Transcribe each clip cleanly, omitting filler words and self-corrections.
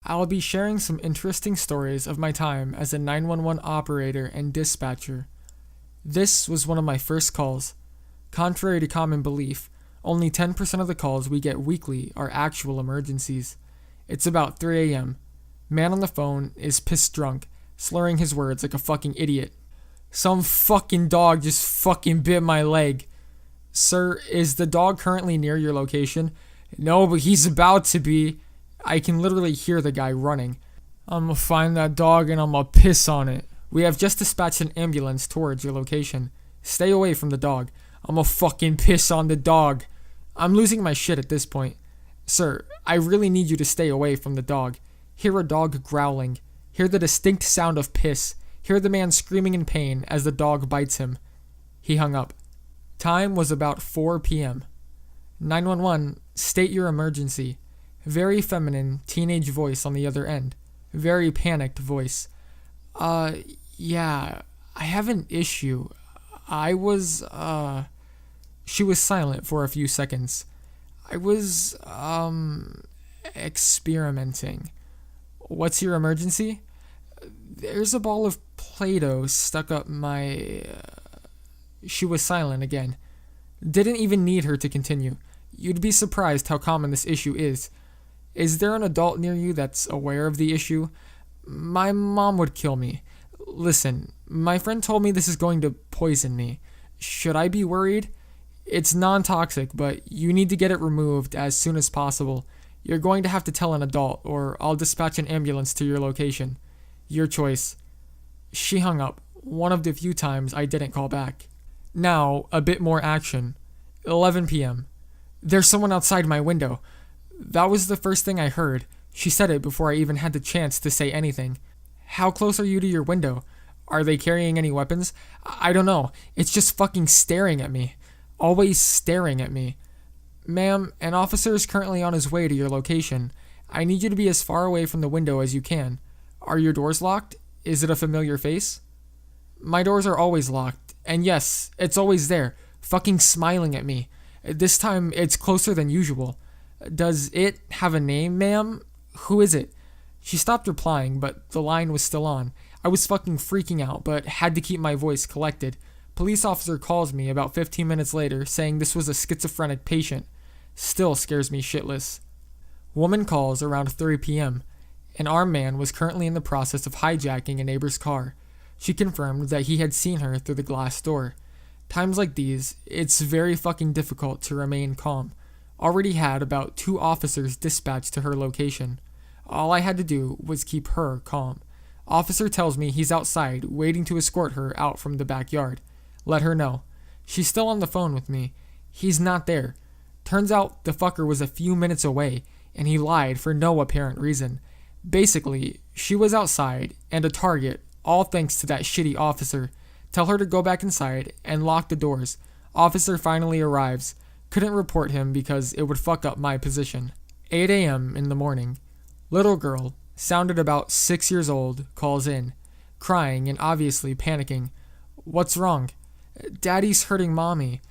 I'll be sharing some interesting stories of my time as a 911 operator and dispatcher. This was one of my first calls. Contrary to common belief, only 10% of the calls we get weekly are actual emergencies. It's about 3 a.m. Man on the phone is pissed drunk, slurring his words like a fucking idiot. Some fucking dog just fucking bit my leg. Sir, is the dog currently near your location? No, but he's about to be. I can literally hear the guy running. I'm gonna find that dog and I'm gonna piss on it. We have just dispatched an ambulance towards your location. Stay away from the dog. I'm gonna fucking piss on the dog. I'm losing my shit at this point. Sir, I really need you to stay away from the dog. Hear a dog growling. Hear the distinct sound of piss. Hear the man screaming in pain as the dog bites him. He hung up. Time was about 4 p.m. 911, state your emergency. Very feminine, teenage voice on the other end. Very panicked voice. Yeah, I have an issue. She was silent for a few seconds. I was, experimenting. What's your emergency? There's a ball of Play-Doh stuck up my... She was silent again. Didn't even need her to continue. You'd be surprised how common this issue is. Is there an adult near you that's aware of the issue? My mom would kill me. Listen, my friend told me this is going to poison me. Should I be worried? It's non-toxic, but you need to get it removed as soon as possible. You're going to have to tell an adult, or I'll dispatch an ambulance to your location. Your choice. She hung up, one of the few times I didn't call back. Now, a bit more action. 11 p.m. There's someone outside my window. That was the first thing I heard. She said it before I even had the chance to say anything. How close are you to your window? Are they carrying any weapons? I don't know. It's just fucking staring at me. Always staring at me. Ma'am, an officer is currently on his way to your location. I need you to be as far away from the window as you can. Are your doors locked? Is it a familiar face? My doors are always locked. And yes, it's always there, fucking smiling at me. This time, it's closer than usual. Does it have a name, ma'am? Who is it? She stopped replying, but the line was still on. I was fucking freaking out, but had to keep my voice collected. Police officer calls me about 15 minutes later, saying this was a schizophrenic patient. Still scares me shitless. Woman calls around 3 p.m. An armed man was currently in the process of hijacking a neighbor's car. She confirmed that he had seen her through the glass door. Times like these, it's very fucking difficult to remain calm. Already had about 2 officers dispatched to her location. All I had to do was keep her calm. Officer tells me he's outside, waiting to escort her out from the backyard. Let her know. She's still on the phone with me. He's not there. Turns out the fucker was a few minutes away, and he lied for no apparent reason. Basically, she was outside, and a target, all thanks to that shitty officer. Tell her to go back inside and lock the doors. Officer finally arrives. Couldn't report him because it would fuck up my position. 8 a.m. in the morning. Little girl, sounded about 6 years old, calls in, crying and obviously panicking. What's wrong? Daddy's hurting mommy.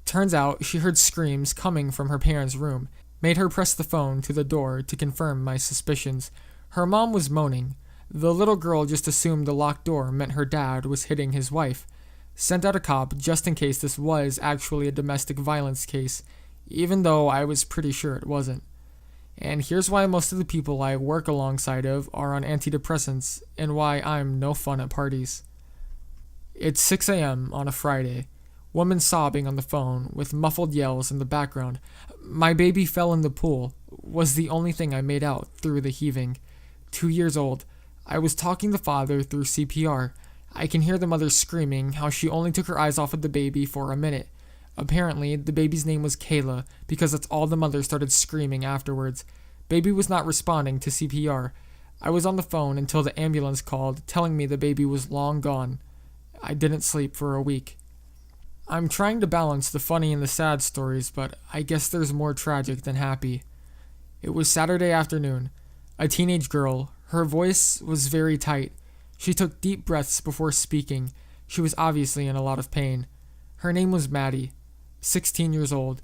Turns out she heard screams coming from her parents' room. Made her press the phone to the door to confirm my suspicions. Her mom was moaning. The little girl just assumed the locked door meant her dad was hitting his wife. Sent out a cop just in case this was actually a domestic violence case, even though I was pretty sure it wasn't. And here's why most of the people I work alongside of are on antidepressants, and why I'm no fun at parties. It's 6 a.m. on a Friday. Woman sobbing on the phone with muffled yells in the background. My baby fell in the pool was the only thing I made out through the heaving. 2 years old. I was talking the father through CPR. I can hear the mother screaming how she only took her eyes off of the baby for a minute. Apparently, the baby's name was Kayla because that's all the mother started screaming afterwards. Baby was not responding to CPR. I was on the phone until the ambulance called, telling me the baby was long gone. I didn't sleep for a week. I'm trying to balance the funny and the sad stories, but I guess there's more tragic than happy. It was Saturday afternoon. A teenage girl. Her voice was very tight. She took deep breaths before speaking. She was obviously in a lot of pain. Her name was Maddie, 16 years old.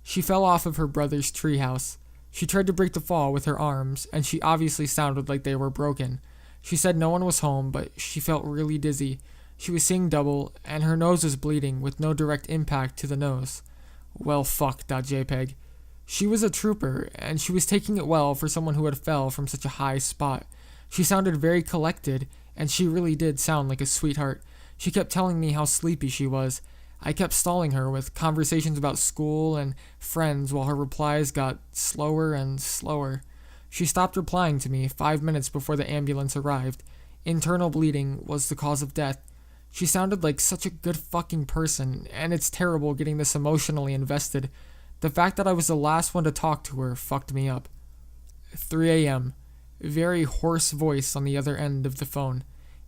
She fell off of her brother's treehouse. She tried to break the fall with her arms, and she obviously sounded like they were broken. She said no one was home, but she felt really dizzy. She was seeing double, and her nose was bleeding with no direct impact to the nose. Well, fuck.jpg. She was a trooper, and she was taking it well for someone who had fell from such a high spot. She sounded very collected, and she really did sound like a sweetheart. She kept telling me how sleepy she was. I kept stalling her with conversations about school and friends while her replies got slower and slower. She stopped replying to me 5 minutes before the ambulance arrived. Internal bleeding was the cause of death. She sounded like such a good fucking person, and it's terrible getting this emotionally invested. The fact that I was the last one to talk to her fucked me up. 3 a.m. Very hoarse voice on the other end of the phone.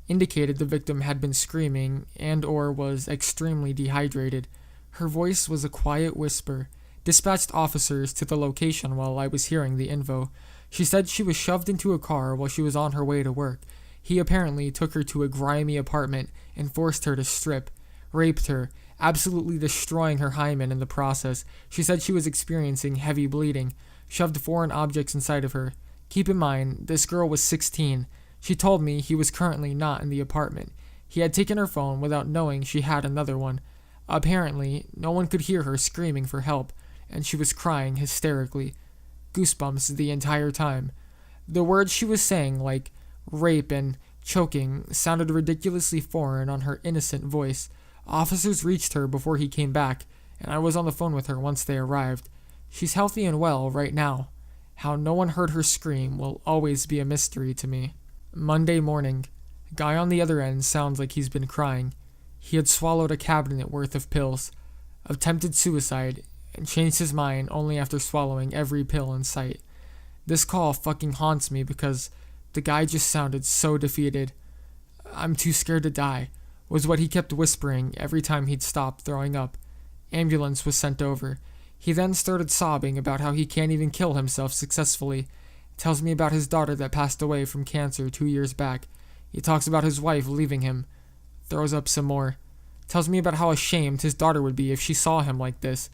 Indicated the victim had been screaming and or was extremely dehydrated. Her voice was a quiet whisper. Dispatched officers to the location while I was hearing the info. She said she was shoved into a car while she was on her way to work. He apparently took her to a grimy apartment and forced her to strip, raped her, absolutely destroying her hymen in the process. She said she was experiencing heavy bleeding, shoved foreign objects inside of her. Keep in mind, this girl was 16. She told me he was currently not in the apartment. He had taken her phone without knowing she had another one. Apparently, no one could hear her screaming for help, and she was crying hysterically. Goosebumps the entire time. The words she was saying, like rape and choking, sounded ridiculously foreign on her innocent voice. Officers reached her before he came back, and I was on the phone with her once they arrived. She's healthy and well right now. How no one heard her scream will always be a mystery to me. Monday morning. Guy on the other end sounds like he's been crying. He had swallowed a cabinet worth of pills. Attempted suicide, and changed his mind only after swallowing every pill in sight. This call fucking haunts me because the guy just sounded so defeated. I'm too scared to die, was what he kept whispering every time he'd stop throwing up. Ambulance was sent over. He then started sobbing about how he can't even kill himself successfully. Tells me about his daughter that passed away from cancer 2 years back. He talks about his wife leaving him. Throws up some more. Tells me about how ashamed his daughter would be if she saw him like this.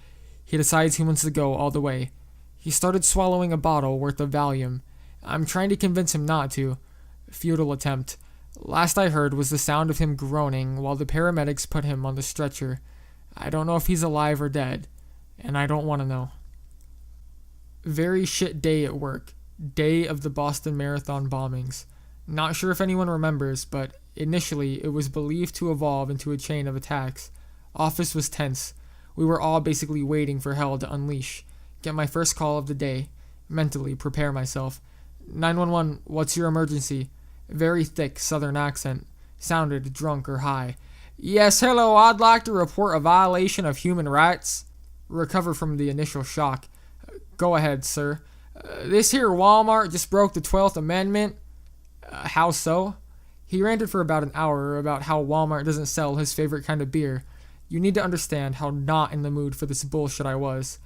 He decides he wants to go all the way. He started swallowing a bottle worth of Valium. I'm trying to convince him not to. Futile attempt. Last I heard was the sound of him groaning while the paramedics put him on the stretcher. I don't know if he's alive or dead, and I don't want to know. Very shit day at work. Day of the Boston Marathon bombings. Not sure if anyone remembers, but initially it was believed to evolve into a chain of attacks. Office was tense. We were all basically waiting for hell to unleash. Get my first call of the day. Mentally prepare myself. 911, what's your emergency? Very thick southern accent. Sounded drunk or high. Yes, hello, I'd like to report a violation of human rights. Recover from the initial shock. Go ahead, sir. This here Walmart just broke the 12th Amendment. How so? He ranted for about an hour about how Walmart doesn't sell his favorite kind of beer. You need to understand how not in the mood for this bullshit I was.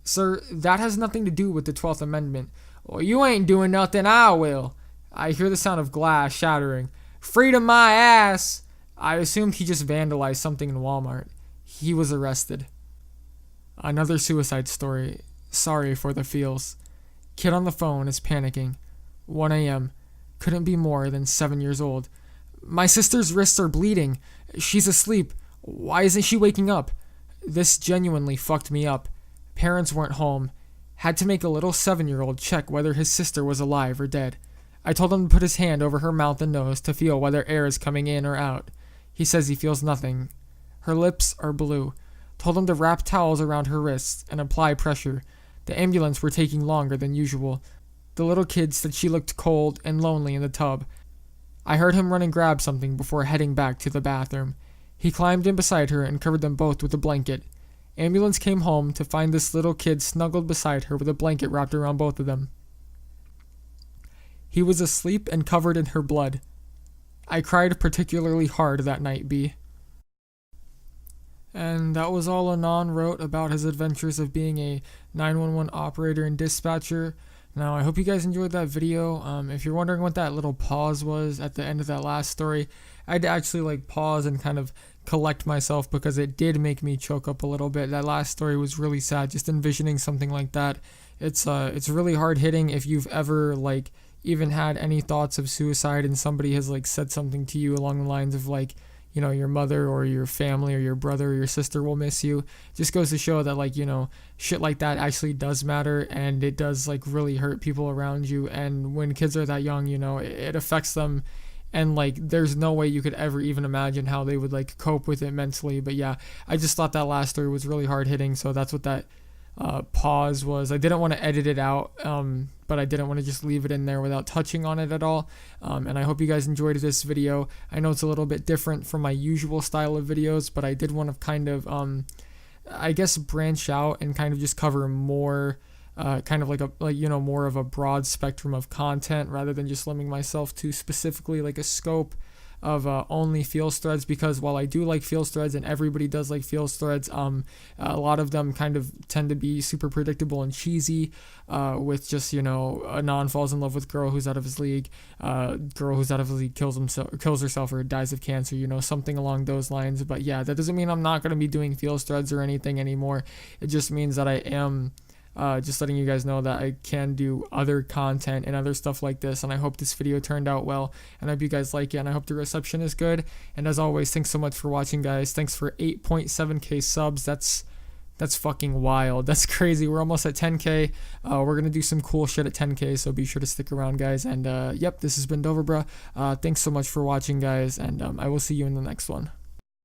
Sir, that has nothing to do with the 12th Amendment. Well, you ain't doing nothing, I will. I hear the sound of glass shattering. Freedom my ass! I assumed he just vandalized something in Walmart. He was arrested. Another suicide story. Sorry for the feels. Kid on the phone is panicking. 1 a.m. Couldn't be more than 7 years old. My sister's wrists are bleeding. She's asleep. Why isn't she waking up? This genuinely fucked me up. Parents weren't home. Had to make a little 7-year-old check whether his sister was alive or dead. I told him to put his hand over her mouth and nose to feel whether air is coming in or out. He says he feels nothing. Her lips are blue. Told him to wrap towels around her wrists and apply pressure. The ambulance were taking longer than usual. The little kid said she looked cold and lonely in the tub. I heard him run and grab something before heading back to the bathroom. He climbed in beside her and covered them both with a blanket. Ambulance came home to find this little kid snuggled beside her with a blanket wrapped around both of them. He was asleep and covered in her blood. I cried particularly hard that night, B. And that was all Anon wrote about his adventures of being a 911 operator and dispatcher. Now, I hope you guys enjoyed that video. If you're wondering what that little pause was at the end of that last story, I had to actually pause and kind of collect myself because it did make me choke up a little bit. That last story was really sad. Just envisioning something like that It's really hard hitting if you've ever like even had any thoughts of suicide and somebody has like said something to you along the lines of like, your mother or your family or your brother or your sister will miss you. Just goes to show that like, shit like that actually does matter, and it does like really hurt people around you. And when kids are that young, it affects them, and like there's no way you could ever even imagine how they would like cope with it mentally. But yeah, I just thought that last story was really hard hitting, so that's what that pause was. I didn't want to edit it out, but I didn't want to just leave it in there without touching on it at all. And I hope you guys enjoyed this video. I know it's a little bit different from my usual style of videos, but I did want to kind of, I guess, branch out and kind of just cover more, kind of more of a broad spectrum of content rather than just limiting myself to specifically like a scope of only feels threads, because while I do like feels threads and everybody does like feels threads, a lot of them kind of tend to be super predictable and cheesy, with just, Anon falls in love with girl who's out of his league, girl who's out of his league kills herself or dies of cancer, something along those lines. But yeah, that doesn't mean I'm not going to be doing feels threads or anything anymore. It just means that I am just letting you guys know that I can do other content and other stuff like this. And I hope this video turned out well, and I hope you guys like it, and I hope the reception is good. And as always, thanks so much for watching, guys. Thanks for 8.7k subs. That's fucking wild. That's crazy. We're almost at 10k. We're gonna do some cool shit at 10k, so be sure to stick around, guys. And yep, this has been Dovahbruh. Thanks so much for watching, guys, and I will see you in the next one.